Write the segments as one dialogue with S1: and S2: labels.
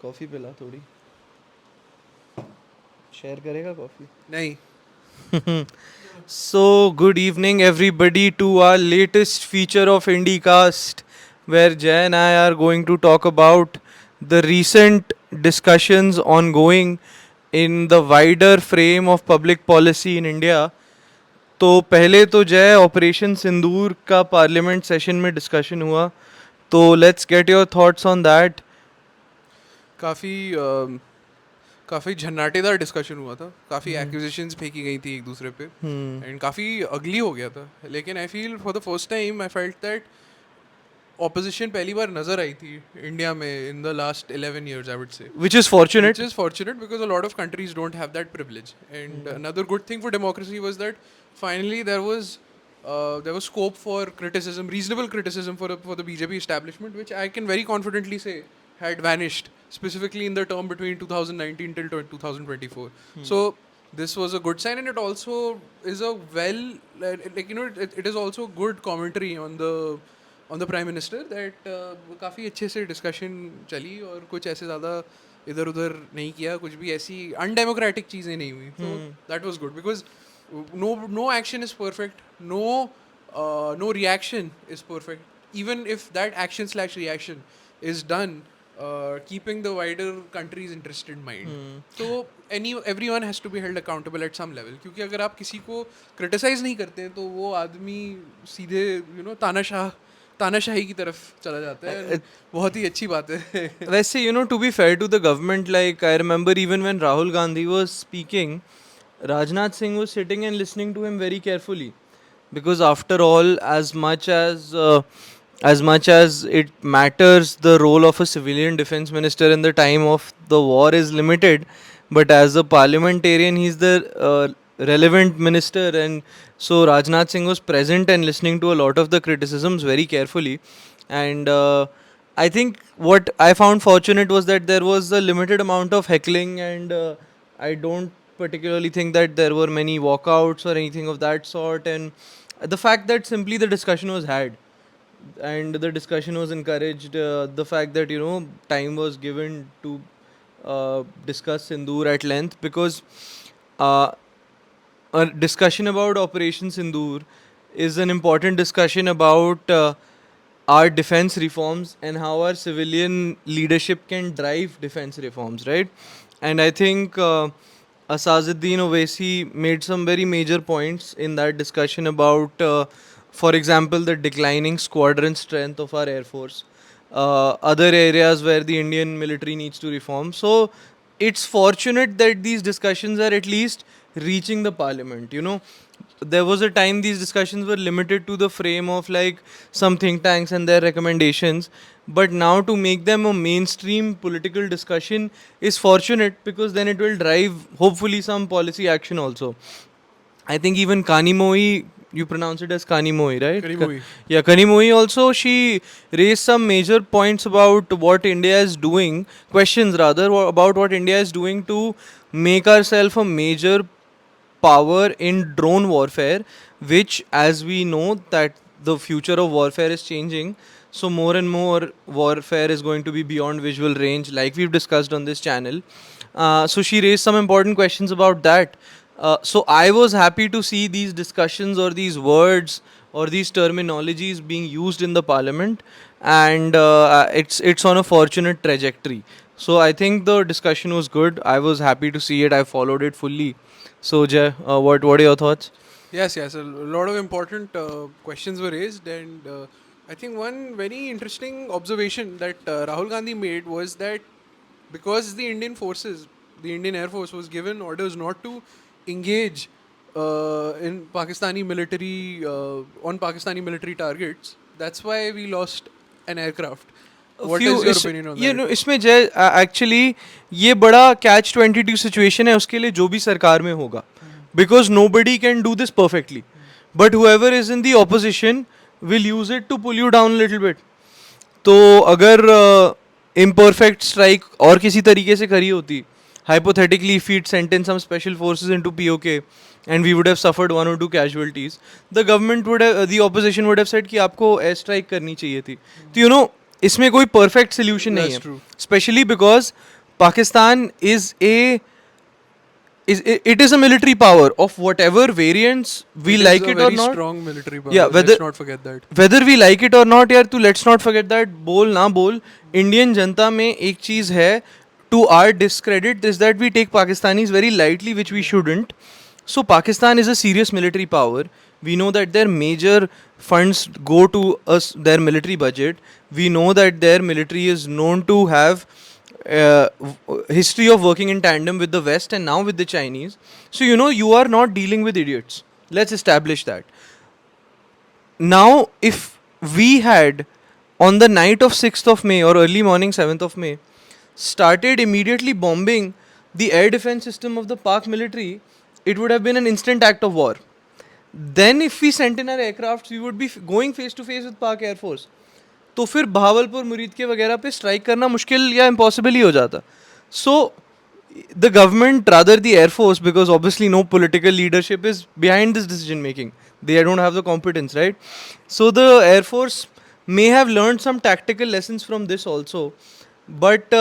S1: Coffee पिला थोड़ी share करेगा कॉफ़ी
S2: नहीं.
S1: So, good evening, everybody, to our latest feature of IndieCast, where Jay and I are going to talk about the recent discussions ongoing in the wider frame of public policy in India. तो पहले तो जय operation सिंदूर का parliament session में discussion हुआ, तो let's get your thoughts on that.
S2: काफ़ी झन्नाटेदार discussion हुआ था. काफ़ी एक्यूजेशंस फेंकी गई थी एक दूसरे पे, एंड काफ़ी अगली हो गया था. लेकिन I feel for the first time I felt that opposition पहली बार नजर आई थी इंडिया में in the last 11 years, I would say.
S1: Which is fortunate.
S2: Which is fortunate because a lot of countries don't have that privilege. And another good thing for democracy was that finally there was scope for criticism, reasonable criticism for the BJP establishment, which I can very confidently say had vanished, specifically in the term between 2019 till 2024. So this was a good sign, and it also is a it is also good commentary on the prime minister that काफ़ी अच्छे से discussion चली और कुछ ऐसे ज़्यादा इधर उधर नहीं किया, कुछ भी ऐसी अनडेमोक्रेटिक चीज़ें नहीं हुई. तो that was good because no action is perfect, no reaction is perfect, even if that action/reaction is done keeping the wider country's interest in mind. So everyone has to be held accountable at some level, क्योंकि अगर आप किसी को criticise नहीं करते तो वो आदमी सीधे तानाशाही की तरफ चला जाता है. बहुत ही अच्छी बात है.
S1: वैसे to be fair to the government, like I remember even when Rahul Gandhi was speaking, Rajnath Singh was sitting and listening to him very carefully, because after all, as much as it matters, the role of a civilian defense minister in the time of the war is limited, but as a parliamentarian he's the relevant minister, and so Rajnath Singh was present and listening to a lot of the criticisms very carefully. And I think what I found fortunate was that there was a limited amount of heckling, and I don't particularly think that there were many walkouts or anything of that sort. And the fact that simply the discussion was had and the discussion was encouraged, the fact that time was given to discuss Sindoor at length, because uh, a discussion about Operation Sindoor is an important discussion about our defense reforms and how our civilian leadership can drive defense reforms, right? And I think Asazuddin Owaisi made some very major points in that discussion about, for example, the declining squadron strength of our Air Force, other areas where the Indian military needs to reform. So it's fortunate that these discussions are at least reaching the parliament. There was a time these discussions were limited to the frame of like some think tanks and their recommendations, but now to make them a mainstream political discussion is fortunate, because then it will drive hopefully some policy action also. I think even Kanimoi, you pronounce it as Kanimoi, right?
S2: Kanimoi.
S1: Yeah, Kanimoi also, she raised some major points about what India is doing, questions rather, about what India is doing to make ourselves a major power in drone warfare, which, as we know, that the future of warfare is changing. So more and more warfare is going to be beyond visual range, like we've discussed on this channel. So she raised some important questions about that. So I was happy to see these discussions or these words or these terminologies being used in the parliament, and it's on a fortunate trajectory. So I think the discussion was good. I was happy to see it. I followed it fully. So Jay, what are your thoughts?
S2: Yes, a lot of important questions were raised, and I think one very interesting observation that Rahul Gandhi made was that because the Indian Air Force was given orders not to engage in Pakistani military on Pakistani military targets, that's why we lost an aircraft. What is your opinion on that?
S1: इसमें जय actually ये बड़ा catch-22 situation है उसके लिए जो भी सरकार में होगा, because nobody can do this perfectly, but whoever is in the opposition will use it to pull you down a little bit. तो अगर imperfect strike और किसी तरीके से करी होती, hypothetically if we'd sent in some special forces into POK and we would have suffered 1 or 2 casualties, the opposition would have said कि आपको air strike करनी चाहिए थी. तो इसमें कोई परफेक्ट सोल्यूशन नहीं
S2: That's
S1: है,
S2: true.
S1: Specially because Pakistan is a it is a military power of whatever variants we
S2: It is
S1: like
S2: a
S1: it or
S2: very
S1: not.
S2: strong military
S1: Yeah,
S2: power.
S1: whether
S2: Let's not forget that.
S1: whether we like it or not यार, तू let's not forget that, बोल ना बोल, Indian जनता में एक चीज़ है, to our discredit, is that we take Pakistanis very lightly, which we shouldn't. So Pakistan is a serious military power. We know that their major funds go to us, their military budget. We know that their military is known to have history of working in tandem with the West and now with the Chinese. So you know you are not dealing with idiots. Let's establish that. Now, if we had on the night of 6th of May or early morning 7th of May started immediately bombing the air defense system of the Pak military, it would have been an instant act of war. Then if we sent in our aircrafts, we would be going face to face with Pak Air Force. तो फिर भावलपुर मुरीद के वगैरह पे strike करना मुश्किल या impossible ही हो जाता. सो the government, rather the air force, because obviously no political leadership is behind this decision making, they don't have the competence, right? So the air force may have learned some tactical lessons from this also, but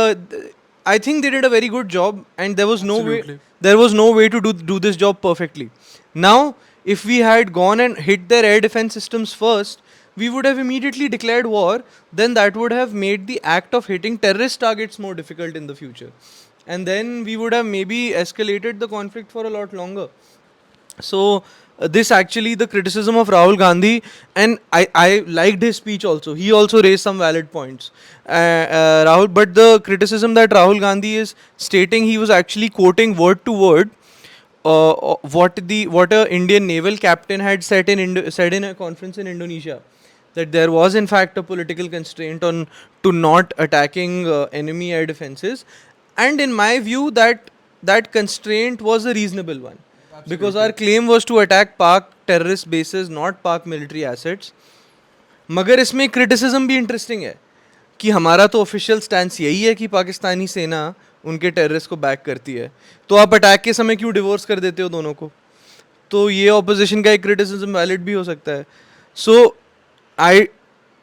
S1: I think they did a very good job, and
S2: Absolutely.
S1: there was no way to do this job perfectly. Now if we had gone and hit their air defense systems first, we would have immediately declared war. Then that would have made the act of hitting terrorist targets more difficult in the future, and then we would have maybe escalated the conflict for a lot longer. So this actually the criticism of Rahul Gandhi, and I liked his speech also. He also raised some valid points, Rahul. But the criticism that Rahul Gandhi is stating, he was actually quoting word to word what a Indian naval captain had said in a conference in Indonesia, that there was in fact a political constraint on to not attacking enemy air defenses, and in my view that constraint was a reasonable one, because our claim was to attack Pak terrorist bases, not Pak military assets. मगर इसमें criticism भी interesting है कि हमारा तो official stance यही है कि पाकिस्तानी सेना उनके टेररिस्ट को बैक करती है, तो आप अटैक के समय क्यों डिवोर्स कर देते हो दोनों को? तो ये ऑपोजिशन का एक क्रिटिसिज्म वैलिड भी हो सकता है. सो आई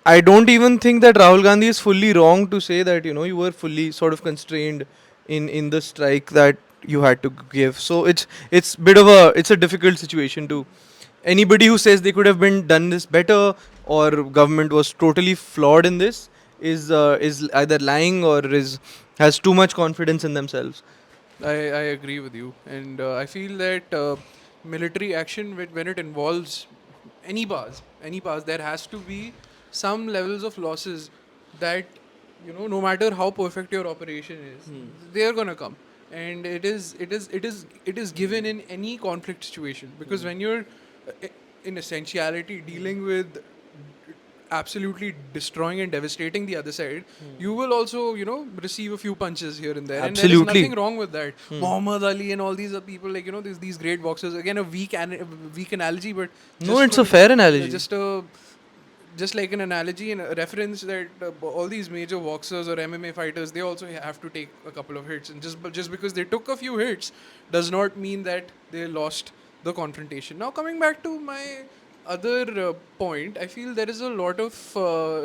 S1: I don't even think that Rahul Gandhi is fully wrong to say that you were fully sort of constrained in the strike that you had to give. So it's a difficult situation to anybody who says they could have been done this better or government was totally flawed in this is either lying or has too much confidence in themselves.
S2: I agree with you, and I feel that military action when it involves any powers, there has to be some levels of losses that no matter how perfect your operation is, they are gonna come, and it is given in any conflict situation, because when you're in essentiality dealing with absolutely destroying and devastating the other side, you will also, receive a few punches here and there. And there is
S1: Absolutely.
S2: nothing wrong with that. Muhammad Ali and all these are people, like, these great boxers. Again, a weak analogy, but
S1: No, it's a fair analogy.
S2: Just like an analogy and a reference that all these major boxers or MMA fighters, they also have to take a couple of hits, and just because they took a few hits does not mean that they lost the confrontation. Now, coming back to my other point, I feel there is a lot of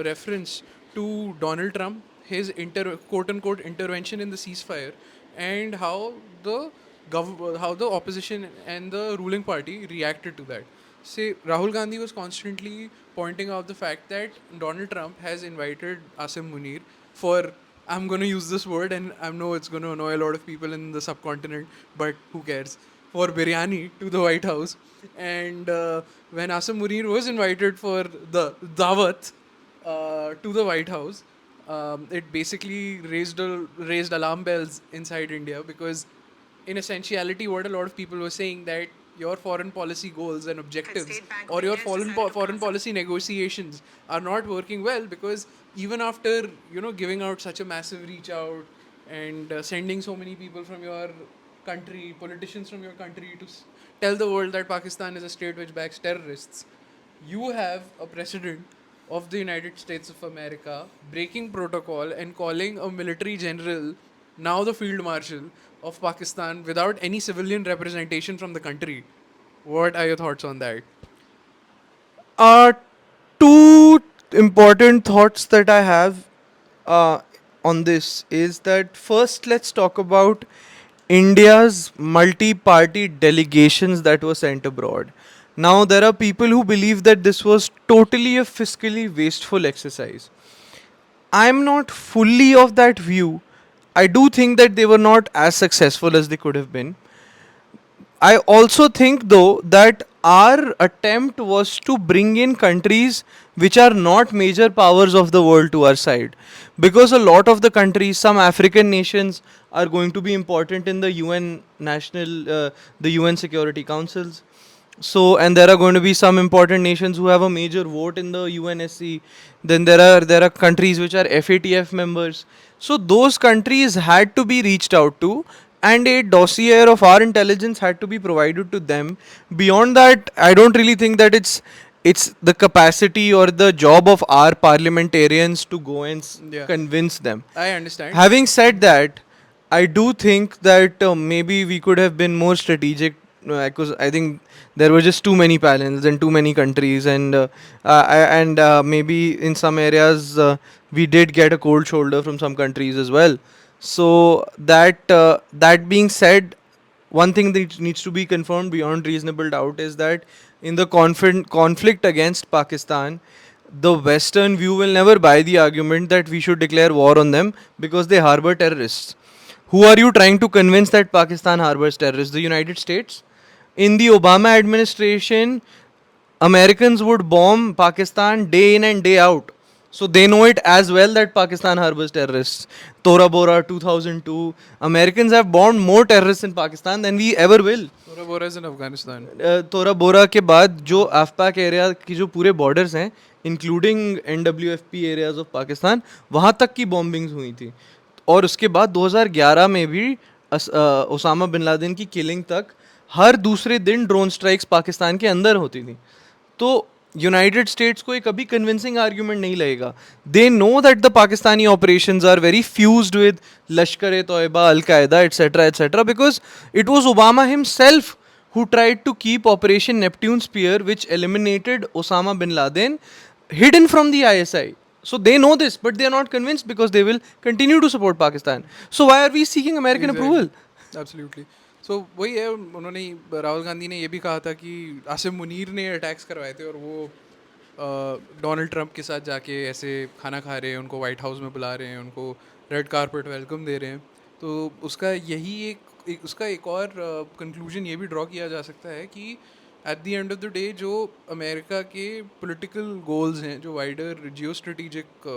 S2: reference to Donald Trump, his quote unquote intervention in the ceasefire, and how how the opposition and the ruling party reacted to that. Say, Rahul Gandhi was constantly pointing out the fact that Donald Trump has invited Asim Munir for, I'm going to use this word and I know it's going to annoy a lot of people in the subcontinent, but who cares, for biryani to the White House. And when Asim Munir was invited for the Dawat to the White House, it basically raised alarm bells inside India, because in essentiality what a lot of people were saying, that your foreign policy goals and objectives or your foreign policy negotiations are not working well, because even after giving out such a massive reach out and sending so many people from your country, politicians from your country, to tell the world that Pakistan is a state which backs terrorists, you have a president of the United States of America breaking protocol and calling a military general, now the field marshal of Pakistan, without any civilian representation from the country. What are your thoughts on that?
S1: Two important thoughts that I have. uh, on this is that first let's talk about India's multi-party delegations that were sent abroad. Now there are people who believe that this was totally a fiscally wasteful exercise. I'm not fully of that view. I do think that they were not as successful as they could have been. I also think, though, that our attempt was to bring in countries which are not major powers of the world to our side. Because a lot of the countries, some African nations, are going to be important in the the UN Security Councils. So, and there are going to be some important nations who have a major vote in the UNSC. Then there are countries which are FATF members. So those countries had to be reached out to, and a dossier of our intelligence had to be provided to them. Beyond that, I don't really think that it's the capacity or the job of our parliamentarians to go and
S2: Yeah,
S1: convince them.
S2: I understand.
S1: Having said that, I do think that maybe we could have been more strategic, because I think there were just too many panels and too many countries, and maybe in some areas we did get a cold shoulder from some countries as well. So that being said, one thing that needs to be confirmed beyond reasonable doubt is that in the conflict against Pakistan, the Western view will never buy the argument that we should declare war on them because they harbor terrorists. Who are you trying to convince that Pakistan harbors terrorists? The United States? In the Obama administration, Americans would bomb Pakistan day in and day out. So they know it as well that Pakistan harbors terrorists. Tora Bora 2002. Americans have bombed more terrorists in Pakistan than we ever will.
S2: Tora Bora is in Afghanistan.
S1: तोरा बोरा के बाद जो AFPAC area की जो पूरे borders हैं including NWFP areas of Pakistan, वहाँ तक की बॉम्बिंग्स हुई थी. और उसके बाद 2011 में भी ओसामा बिन लादेन की किलिंग तक हर दूसरे दिन ड्रोन स्ट्राइक्स पाकिस्तान के अंदर होती थी. तो यूनाइटेड स्टेट्स को एक कभी कन्विंसिंग आर्ग्यूमेंट नहीं लगेगा. They know that the Pakistani operations are very fused with Lashkar e Taiba, al Qaeda, etcetera, because it was Obama himself who tried to keep Operation Neptune Spear, which eliminated Osama bin Laden, hidden from the ISI. So they know this, but they are not convinced because they will continue to support Pakistan. So why are we seeking American approval?
S2: Absolutely. So वही है, उन्होंने राहुल गांधी ने ये भी कहा था कि आसिम मुनीर ने अटैक्स करवाए थे और वो डोनाल्ड ट्रंप के साथ जाके ऐसे खाना खा रहे हैं, उनको वाइट हाउस में बुला रहे हैं, उनको रेड कारपेट वेलकम दे रहे हैं. तो उसका यही उसका एक और कंक्लूजन ये भी ड्रॉ किया जा सकता है कि at the end of the day जो अमेरिका के पॉलिटिकल गोल्स हैं, जो वाइडर जियो स्ट्रेटिजिक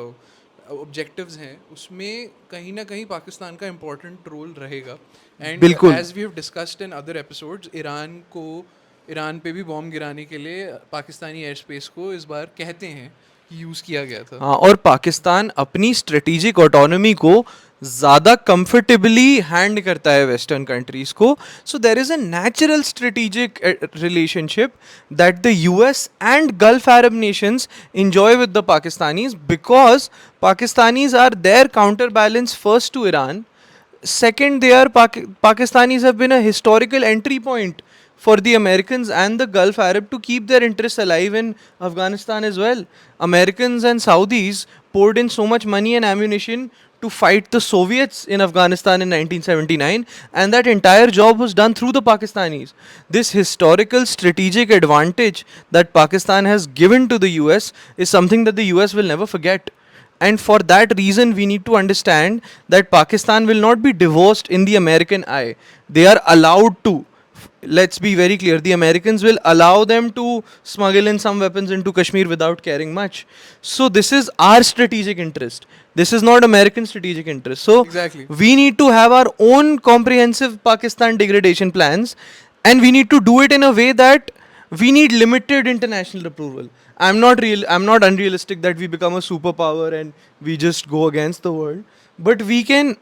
S2: ऑब्जेक्टिव्स हैं, उसमें कहीं ना कहीं पाकिस्तान का इम्पोर्टेंट रोल रहेगा. एंड
S1: बिल्कुल.
S2: As we have discussed in other episodes, Iran पे भी बॉम्ब गिराने के लिए पाकिस्तानी एयर स्पेस को इस बार कहते हैं कि यूज़ किया गया था.
S1: हाँ, और पाकिस्तान अपनी स्ट्रेटेजिक ऑटोनॉमी को ज़्यादा कंफर्टेबली हैंड करता है वेस्टर्न कंट्रीज को. So there is a natural strategic relationship that the US and Gulf Arab nations enjoy with the Pakistanis, because Pakistanis are their counterbalance first to Iran. Second, they are Pakistanis have been a historical entry point for the Americans and the Gulf Arab to keep their interests alive in Afghanistan as well. Americans and Saudis poured in so much money and ammunition to fight the Soviets in Afghanistan in 1979, and that entire job was done through the Pakistanis. This historical strategic advantage that Pakistan has given to the US is something that the US will never forget. And for that reason, we need to understand that Pakistan will not be divorced in the American eye. They are allowed to. Let's be very clear. The Americans will allow them to smuggle in some weapons into Kashmir without caring much. So this is our strategic interest. This is not American strategic interest. So
S2: Exactly.
S1: we need to have our own comprehensive Pakistan degradation plans, and we need to do it in a way that we need limited international approval. I'm not unrealistic that we become a superpower and we just go against the world, but we can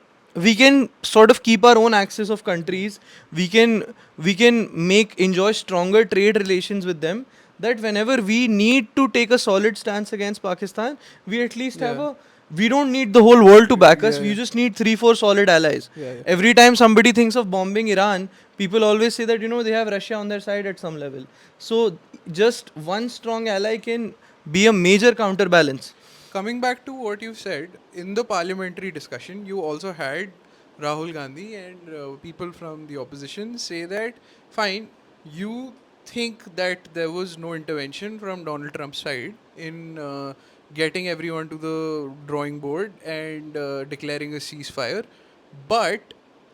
S1: sort of keep our own axis of countries. We can enjoy stronger trade relations with them, that whenever we need to take a solid stance against Pakistan, we at least have
S2: Yeah.
S1: we don't need the whole world to back us.
S2: Yeah,
S1: We
S2: yeah.
S1: just need 3-4 solid allies.
S2: Yeah, yeah.
S1: Every time somebody thinks of bombing Iran, people always say that they have Russia on their side at some level. So just one strong ally can be a major counterbalance.
S2: coming back to what you said, in the parliamentary discussion, you also had Rahul Gandhi and people from the opposition say that, fine, you think that there was no intervention from Donald Trump's side in getting everyone to the drawing board and declaring a ceasefire, but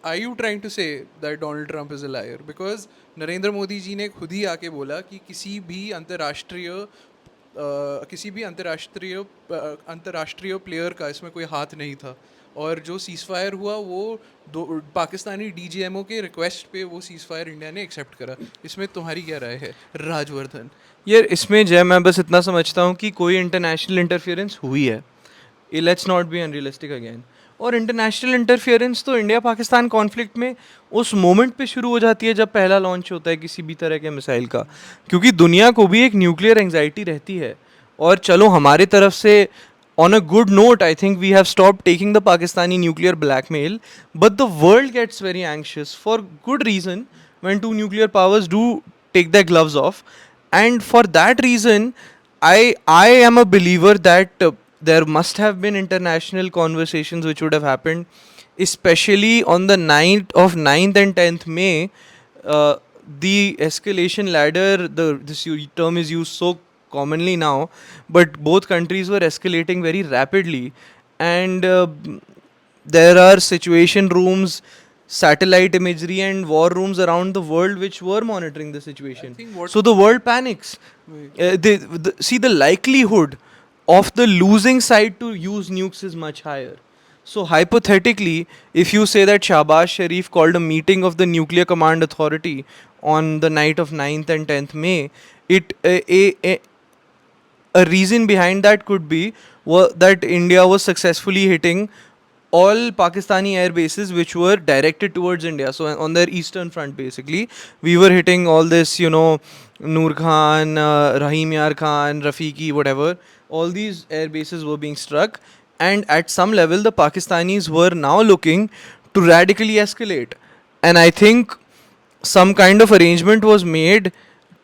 S2: are you trying to say that Donald Trump is a liar? Because Narendra Modi ji ने खुद ही आके बोला कि किसी भी अंतर्राष्ट्रीय player का इसमें कोई हाथ नहीं था, और जो सीज फायर हुआ वो दो पाकिस्तानी डीजीएमओ के रिक्वेस्ट पे वो सीज फायर इंडिया ने एक्सेप्ट करा. इसमें तुम्हारी क्या राय है, राजवर्धन?
S1: यार इसमें जय मैं बस इतना समझता हूँ कि कोई इंटरनेशनल इंटरफेरेंस हुई है, let's not be unrealistic again. और इंटरनेशनल इंटरफेरेंस तो इंडिया पाकिस्तान कॉन्फ्लिक्ट में उस मोमेंट पे शुरू हो जाती है जब पहला लॉन्च होता है किसी भी तरह के मिसाइल का, क्योंकि दुनिया को भी एक न्यूक्लियर एंग्जाइटी रहती है. और चलो हमारे तरफ से on a good note, I think we have stopped taking the Pakistani nuclear blackmail, but the world gets very anxious for good reason when two nuclear powers do take their gloves off. And for that reason, I am a believer that there must have been international conversations which would have happened, especially on the night of 9th and 10th May. The escalation ladder, this term is used so commonly now, but both countries were escalating very rapidly, and there are situation rooms, satellite imagery and war rooms around the world which were monitoring the situation. So the world panics. See, the likelihood of the losing side to use nukes is much higher. So hypothetically, if you say that Shahbaz Sharif called a meeting of the Nuclear Command Authority on the night of 9th and 10th May, a reason behind that could be that India was successfully hitting all Pakistani air bases which were directed towards India. So on their eastern front, basically, we were hitting all this, Noor Khan, Rahim Yar Khan, Rafiqi, whatever. All these air bases were being struck, and at some level, the Pakistanis were now looking to radically escalate. And I think some kind of arrangement was made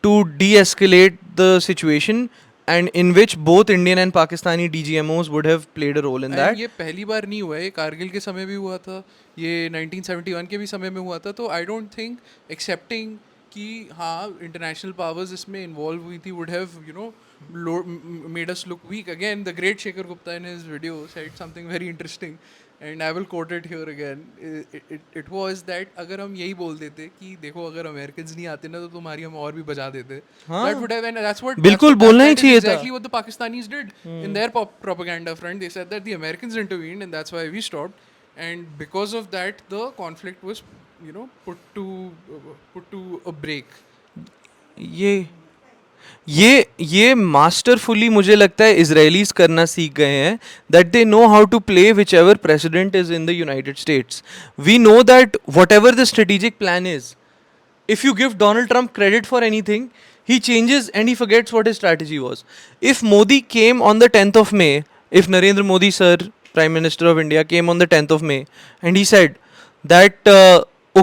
S1: to de-escalate the situation, and in which both Indian and Pakistani DGMOs would have played a role in that.
S2: ये पहली बार नहीं हुआ है, कारगिल के समय भी हुआ था, ये 1971 के भी समय में हुआ था. तो आई डोंट थिंक एक्सेप्टिंग कि हाँ इंटरनेशनल पावर्स इसमें इन्वॉल्व हुई थी would have made us look weak. Again, the great Shekhar Gupta in his video said something very interesting, and I will quote it here again. It was that अगर हम यही बोल देते कि देखो अगर अमेरिकन्स नहीं आते ना तो तुम्हारी हम और भी बजा देते, that would have, and that's what
S1: बिल्कुल बोलना ही चाहिए था.
S2: Exactly what the Pakistanis did in their propaganda front. They said that the Americans intervened and that's why we stopped, and because of that the conflict was put to a break.
S1: ये masterfully मुझे लगता है Israelis करना सीख गए हैं, that they know how to play whichever president is in the United States. We know that whatever the strategic plan is, if you give Donald Trump credit for anything, he changes and he forgets what his strategy was. If Modi came on the 10th of May, if Narendra Modi sir, Prime Minister of India, came on the 10th of May and he said that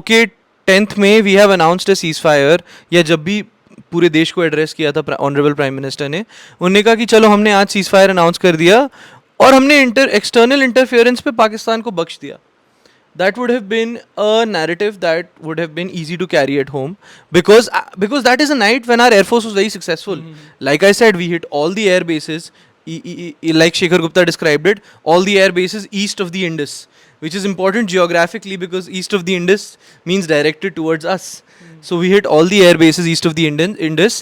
S1: okay, 10th May we have announced a ceasefire, या जब भी पूरे देश को address किया था honourable prime minister ने, उन्होंने कहा कि चलो हमने आज सीजफायर अनाउंस कर दिया और हमने एक्सटर्नल इंटरफेरेंस पे पाकिस्तान को बख्श दिया. That would have been a narrative that would have been easy to carry at home, because that is a night when our air force was very successful. Like I said, we hit all the air bases, like Shekhar Gupta described it, all the air bases east of the Indus, which is important geographically because east of the Indus means directed towards us. So we hit all the air bases east of the Indus.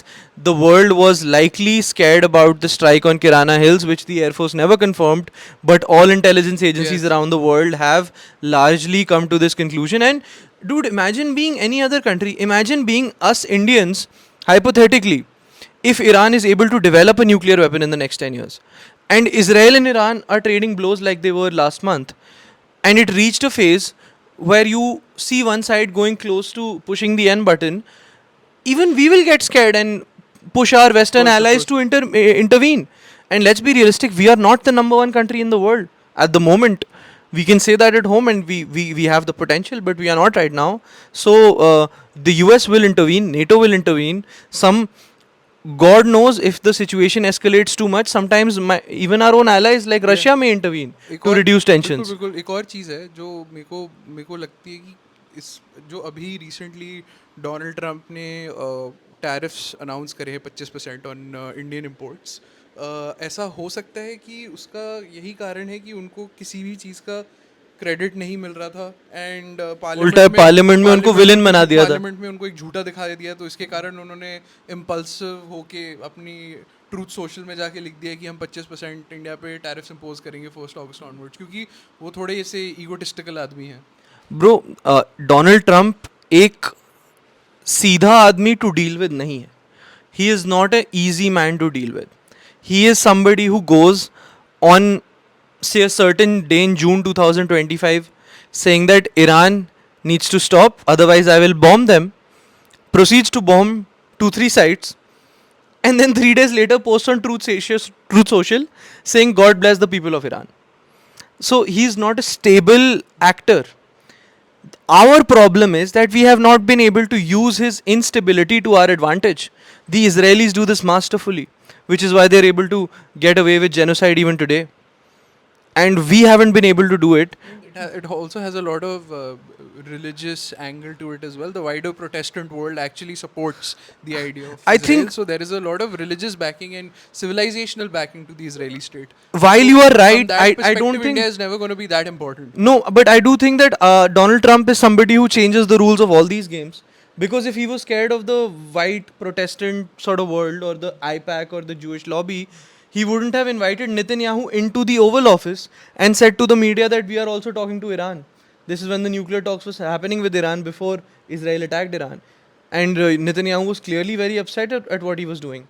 S1: The world was likely scared about the strike on Kirana Hills, which the Air Force never confirmed, but all intelligence agencies around the world have largely come to this conclusion. And dude, imagine being any other country. Imagine being us Indians, hypothetically, if Iran is able to develop a nuclear weapon in the next 10 years. And Israel and Iran are trading blows like they were last month. And it reached a phase where you see one side going close to pushing the end button. Even we will get scared and push our Western allies to intervene. And let's be realistic, we are not the number one country in the world at the moment. We can say that at home, and we have the potential, but we are not right now. So the US will intervene, NATO will intervene, some God knows if the situation escalates too much, sometimes even our own allies like Russia may intervene
S2: एक
S1: to
S2: और
S1: reduce
S2: बिल्कुल
S1: tensions.
S2: बिल्कुल एक और चीज़ है जो मेरे को लगती है कि इस जो अभी रिसेंटली डोनाल्ड ट्रंप ने टैरिफ्स अनाउंस करे हैं 25% ऑन इंडियन इम्पोर्ट्स, ऐसा हो सकता है कि उसका यही कारण है कि उनको किसी भी चीज़ का क्रेडिट नहीं मिल रहा था एंड
S1: उल्टा पार्लियामेंट में उनको विलेन बना दिया था.
S2: पार्लियामेंट में उनको एक झूठा दिखा दिया, तो इसके कारण उन्होंने इम्पल्सिव होके अपनी ट्रूथ सोशल में जाके लिख दिया कि हम 25% इंडिया पे टैरिफ्स इम्पोज करेंगे 1 अगस्त ऑनवर्ड्स, क्योंकि वो थोड़े ऐसे ईगोटिस्टिकल आदमी हैं.
S1: ब्रो, डोनाल्ड ट्रंप एक सीधा आदमी टू डील विद नहीं है. He is not a easy man to deal with. He is somebody who goes on, say, a certain day in June 2025 saying that Iran needs to stop, otherwise I will bomb them, proceeds to bomb 2-3 sites, and then 3 days later posts on Truth Social saying God bless the people of Iran. So he is not a stable actor. Our problem is that we have not been able to use his instability to our advantage. The Israelis do this masterfully, which is why they're able to get away with genocide even today. And we haven't been able to do it.
S2: It also has a lot of religious angle to it as well. The wider Protestant world actually supports the idea of
S1: I
S2: Israel,
S1: think-
S2: so there is a lot of religious backing and civilizational backing to the Israeli state.
S1: While you are
S2: From
S1: right,
S2: that
S1: I don't
S2: perspective,
S1: think.
S2: India is never going to be that important.
S1: No, but I do think that Donald Trump is somebody who changes the rules of all these games. Because if he was scared of the white Protestant sort of world or the IPAC or the Jewish lobby, he wouldn't have invited Netanyahu into the Oval Office and said to the media that we are also talking to Iran. This is when the nuclear talks was happening with Iran before Israel attacked Iran. And Netanyahu was clearly very upset at what he was doing.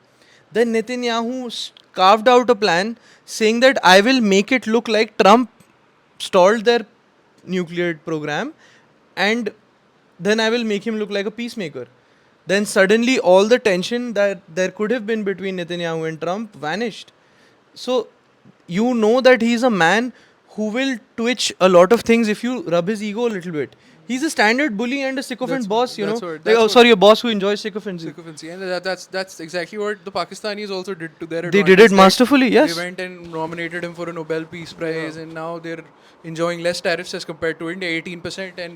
S1: Then Netanyahu carved out a plan saying that I will make it look like Trump stalled their nuclear program and then I will make him look like a peacemaker. Then suddenly all the tension that there could have been between Netanyahu and Trump vanished. So you know that he's a man who will twitch a lot of things if you rub his ego a little bit. He's a standard bully and a sycophant boss, you know.
S2: that's what-
S1: Like,
S2: that's
S1: oh,
S2: what-
S1: sorry, a boss who enjoys sycophancy.
S2: Sycophancy. And that's exactly what the Pakistanis also did to their
S1: They
S2: advantage.
S1: did it
S2: That
S1: masterfully, yes.
S2: They went and nominated him for a Nobel Peace Prize, and now they're enjoying less tariffs as compared to India, 18%.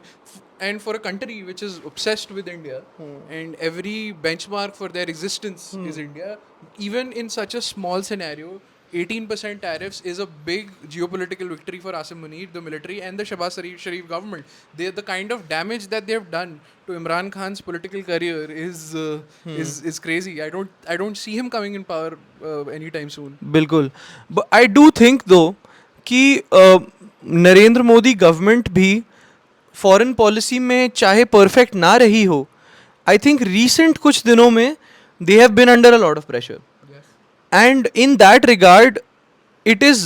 S2: And for a country which is obsessed with India, and every benchmark for their existence is India, even in such a small scenario, 18% tariffs is a big geopolitical victory for Asim Munir, the military, and the Shehbaz Sharif government. The kind of damage that they've done to Imran Khan's political career is crazy. I don't see him coming in power anytime soon.
S1: बिल्कुल. But I do think though कि Narendra Modi government भी foreign policy में चाहे perfect ना रही हो, I think recent कुछ दिनों में they have been under a lot of pressure. And in that regard, it is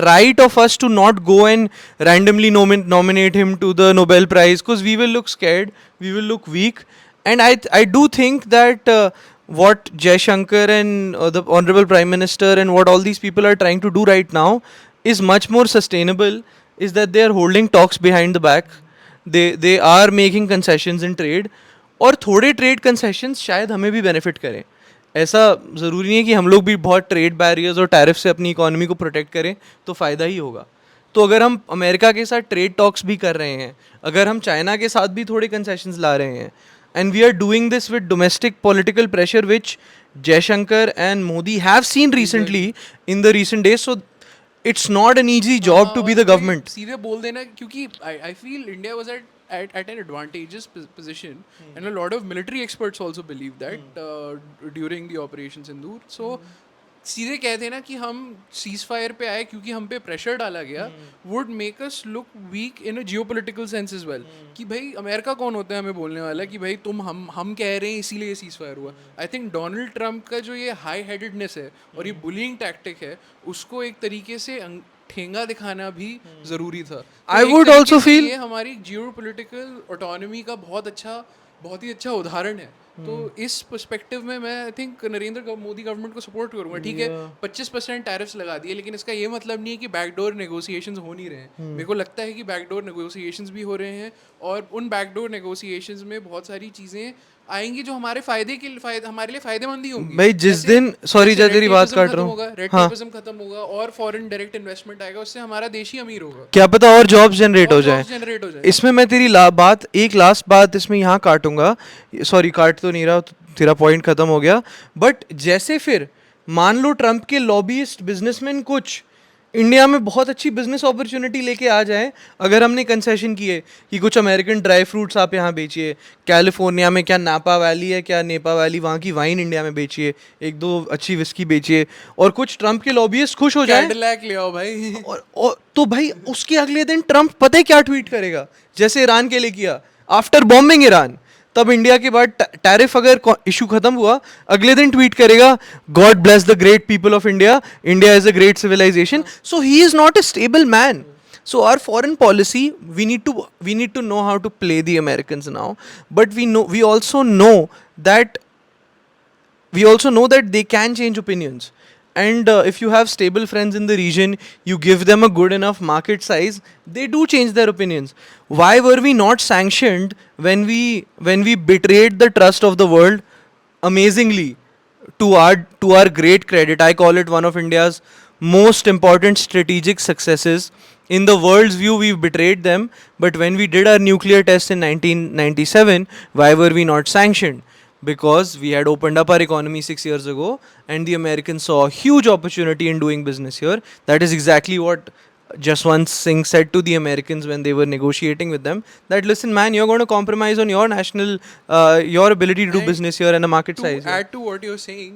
S1: right of us to not go and randomly nominate him to the Nobel Prize, because we will look scared, we will look weak. And I do think that what Jaishankar and the Honorable Prime Minister and what all these people are trying to do right now is much more sustainable, is that they are holding talks behind the back. They are making concessions in trade, और थोड़े trade concessions शायद हमें भी benefit करें. ऐसा ज़रूरी नहीं है कि हम लोग भी बहुत ट्रेड बैरियर्स और टैरिफ से अपनी इकोनॉमी को प्रोटेक्ट करें तो फ़ायदा ही होगा. तो अगर हम अमेरिका के साथ ट्रेड टॉक्स भी कर रहे हैं, अगर हम चाइना के साथ भी थोड़े कंसेशंस ला रहे हैं, and we are doing this with domestic political pressure which Jaishankar and Modi have seen recently in the recent days, so it's not an easy job to be the government.
S2: सीधे बोल देना, क्योंकि I feel India was at an advantageous position, and a lot of military experts also believe that during the Operation Sindoor. So सीधे कह देना कि हम cease fire पे आए क्योंकि हम पे प्रेशर डाला गया would make us look weak in a geopolitical sense as well. कि भाई अमेरिका कौन होता है हमें बोलने वाला कि भाई तुम हम कह रहे हैं इसीलिए सीज फायर हुआ. आई थिंक डोनाल्ड ट्रंप का जो ये हाई हेडेडनेस है और ये बुलिंग टैक्टिक है, उसको एक तरीके से ठेंगा दिखाना भी जरूरी था.
S1: I would also feel
S2: ये हमारी जियोपॉलिटिकल ऑटोनॉमी का बहुत ही अच्छा उदाहरण है तो इस पर्सपेक्टिव में मैं I think Narendra Modi government को सपोर्ट करूंगा. ठीक है, 25% टैरिफ्स लगा दिए, लेकिन इसका ये मतलब नहीं है कि बैकडोर नेगोशिएशंस हो नहीं रहे हैं. मेरे को लगता है कि बैकडोर नेगोशिएशंस भी हो रहे हैं, और उन बैकडोर नेगोशिएशंस में बहुत सारी चीज़ें आएंगी जो हमारे हमारे लिए फायदेमंद ही होंगी.
S1: भाई जिस दिन, सॉरी
S2: जैसे
S1: तेरी बात काट रहा हूँ,
S2: होगा, रेड
S1: हाँ,
S2: टेपिज्म खत्म होगा और फॉरेन डायरेक्ट इन्वेस्टमेंट आएगा, उससे हमारा देश ही अमीर होगा
S1: क्या पता और जॉब्स जनरेट हो जाए.
S2: जनरेट हो जाए.
S1: इसमें मैं तेरी एक लास्ट बात इसमें यहाँ काटूंगा, सॉरी काट तो नहीं रहा, तेरा पॉइंट खत्म हो गया. बट जैसे फिर मान लो ट्रम्प के लॉबीइस्ट बिजनेसमैन कुछ इंडिया में बहुत अच्छी बिजनेस अपॉर्चुनिटी लेके आ जाए, अगर हमने कंसेशन किए कि कुछ अमेरिकन ड्राई फ्रूट्स आप यहाँ बेचिए, कैलिफोर्निया में क्या नापा वैली है, क्या नेपा वैली, वहाँ की वाइन इंडिया में बेचिए, एक दो अच्छी विस्की बेचिए, और कुछ ट्रम्प के लॉबीइस्ट खुश हो जाए,
S2: कैडिलैक ले आओ भाई.
S1: और तो भाई उसके अगले दिन ट्रम्प पता है क्या ट्वीट करेगा, जैसे ईरान के लिए किया आफ्टर बॉम्बिंग ईरान. तब इंडिया के बाद टैरिफ अगर इशू खत्म हुआ, अगले दिन ट्वीट करेगा, God bless the great people of India, India is a great civilisation. So he is not a stable man. So our foreign policy, we need to know how to play the Americans now, but we also know that they can change opinions. And if you have stable friends in the region, you give them a good enough market size, they do change their opinions. Why were we not sanctioned when we betrayed the trust of the world amazingly? To our great credit, I call it one of India's most important strategic successes. In the world's view, we've betrayed them, but when we did our nuclear test in 1997, why were we not sanctioned? Because we had opened up our economy 6 years ago, and the Americans saw a huge opportunity in doing business here. That is exactly what Jaswant Singh said to the Americans when they were negotiating with them, that listen man, you're going to compromise on your national your ability to do
S2: And
S1: business here and a market
S2: to
S1: size here.
S2: add to what you're saying,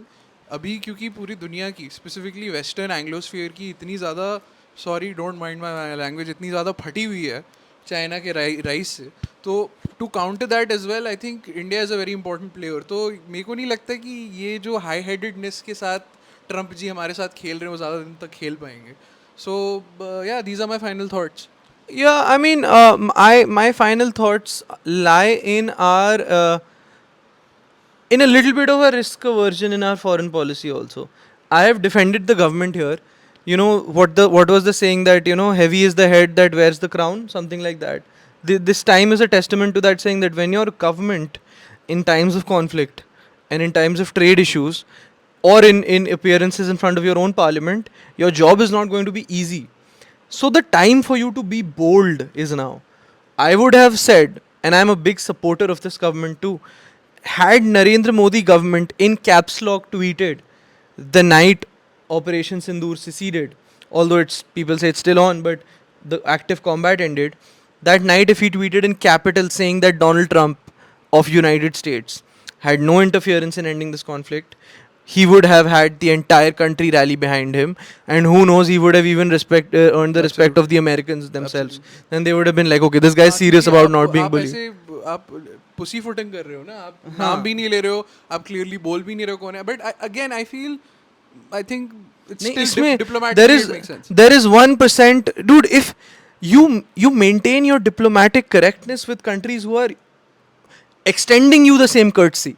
S2: अभी क्योंकि पूरी दुनिया की specifically western एंग्लोस्फीयर की इतनी ज़्यादा, sorry don't mind my language, इतनी ज़्यादा फटी हुई है चाइना के राइस से, तो to counter that as well I think India is a very important player. तो मेरे को नहीं लगता कि ये जो हाई हेडेडनेस के साथ ट्रम्प जी हमारे साथ खेल रहे हैं वो ज़्यादा दिन तक खेल पाएंगे. So yeah these are my final thoughts.
S1: Yeah, I mean, my final thoughts lie in a little bit of a risk aversion in our foreign policy also. I have defended the government here. You know what was the saying that heavy is the head that wears the crown, something like that. This time is a testament to that saying, that when your government, in times of conflict and in times of trade issues, or in appearances in front of your own parliament, your job is not going to be easy. So the time for you to be bold is now. I would have said, and I'm a big supporter of this government too, had Narendra Modi government in caps lock tweeted the night Operation Sindoor seceded, although people say it's still on, but the active combat ended. That night, if he tweeted in capital saying that Donald Trump of United States had no interference in ending this conflict, he would have had the entire country rally behind him, and who knows, he would have even earned the respect of the Americans themselves. Then they would have been like, okay, this guy is serious about not being bullied.
S2: आप pussy footing कर रहे हो ना, आप नाम भी नहीं ले रहे हो, आप क्लियरली बोल भी नहीं रहे हो कौन है, but again I feel, I think it's still diplomatic.
S1: there is 1%, dude. If you maintain your diplomatic correctness with countries who are extending you the same courtesy,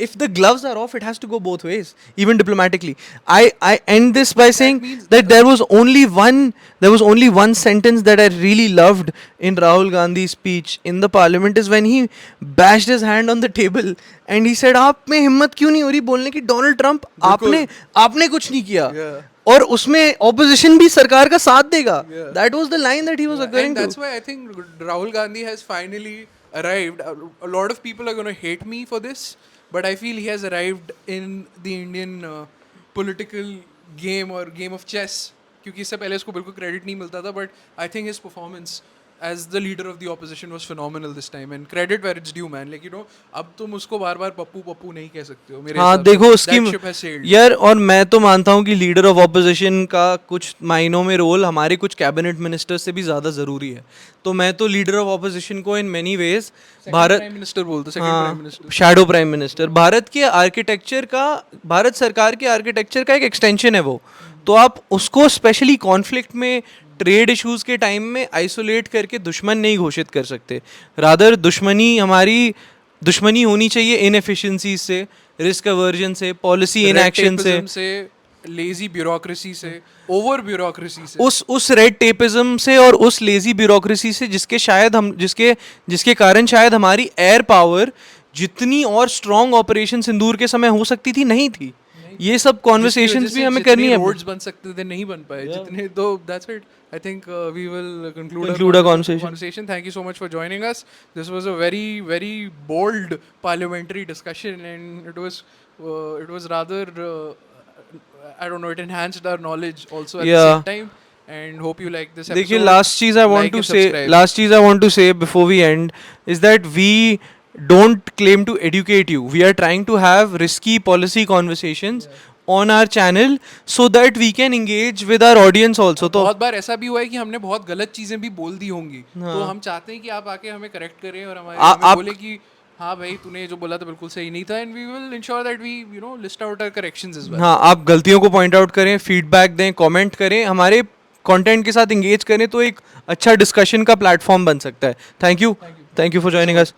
S1: if the gloves are off, it has to go both ways, even diplomatically. I end this by saying that there was only one sentence that I really loved in Rahul Gandhi's speech in the parliament, is when he bashed his hand on the table and he said, आप में हिम्मत क्यों नहीं हो रही बोलने की, Donald Trump आपने कुछ नहीं किया, और उसमें ऑपोजिशन भी सरकार का साथ देगा. That was the line that he was referring to.
S2: That's why I think Rahul Gandhi has finally arrived. A lot of people are going to hate me for this, but I feel he has arrived in the Indian political game or game of chess, क्योंकि इससे पहले इसको बिल्कुल credit नहीं मिलता था, but I think his performance as the leader of the opposition was phenomenal this time, and credit where it's due, man. Like, you know, अब तुम उसको बार बार पप्पू पप्पू नहीं कह सकते हो मेरे
S1: हाँ
S2: हिसाब
S1: देखो
S2: से. That ship has
S1: उसकी
S2: sailed.
S1: यार, और मैं तो मानता हूँ कि लीडर ऑफ ऑपोजिशन का कुछ मायनों में रोल हमारे कुछ कैबिनेट मिनिस्टर से भी ज़्यादा ज़रूरी है. तो मैं तो लीडर ऑफ ऑपोजिशन को in many ways Bharat
S2: prime minister बोलते, second prime minister,
S1: shadow prime minister, Bharat के आर्किटेक्चर का, भारत सरकार के आर्किटेक्चर का एक एक्सटेंशन है वो. तो आप उसको स्पेशली कॉन्फ्लिक्ट में, ट्रेड इश्यूज के टाइम में आइसोलेट करके दुश्मन नहीं घोषित कर सकते. रादर दुश्मनी हमारी दुश्मनी होनी चाहिए इनएफिशिएंसी से, रिस्क अवर्जन से, पॉलिसी इनएक्शन से,
S2: लेजी ब्यूरोक्रेसी से, ओवर ब्यूरोक्रेसी से,
S1: उस रेड टेपिज्म से और उस लेजी ब्यूरोक्रेसी से जिसके कारण शायद हमारी एयर पावर जितनी और स्ट्रॉन्ग ऑपरेशन सिंदूर के समय हो सकती थी नहीं थी. ये सब कॉन्वर्सेशंस भी हमें करनी है.
S2: रोड्स बन सकते थे नहीं बन पाए जितने, तो that's it. I think we will
S1: conclude our
S2: conversation. Thank you so much for joining us. This was a very, very bold parliamentary discussion, and it was rather I don't know. It enhanced our knowledge also at the same time. And hope you like this episode.
S1: देखिए, last चीज I want to say before we end is that we don't claim to educate you. We are trying to have risky policy conversations on our channel so that we can engage with our audience also. तो
S2: बहुत बार ऐसा भी हुआ है कि हमने बहुत गलत चीजें भी बोल दी होंगी, तो हम चाहते हैं कि आप आके हमें करेक्ट करें और हमें बोले कि हाँ भाई तूने जो बोला था बिल्कुल सही नहीं था, and we will ensure that we list out our corrections as well.
S1: हाँ, आप गलतियों को पॉइंट आउट करें, फीडबैक दें, कमेंट करें, हमारे कंटेंट के साथ एंगेज करें, तो एक अच्छा डिस्कशन का प्लेटफॉर्म बन सकता है. Thank you for joining us.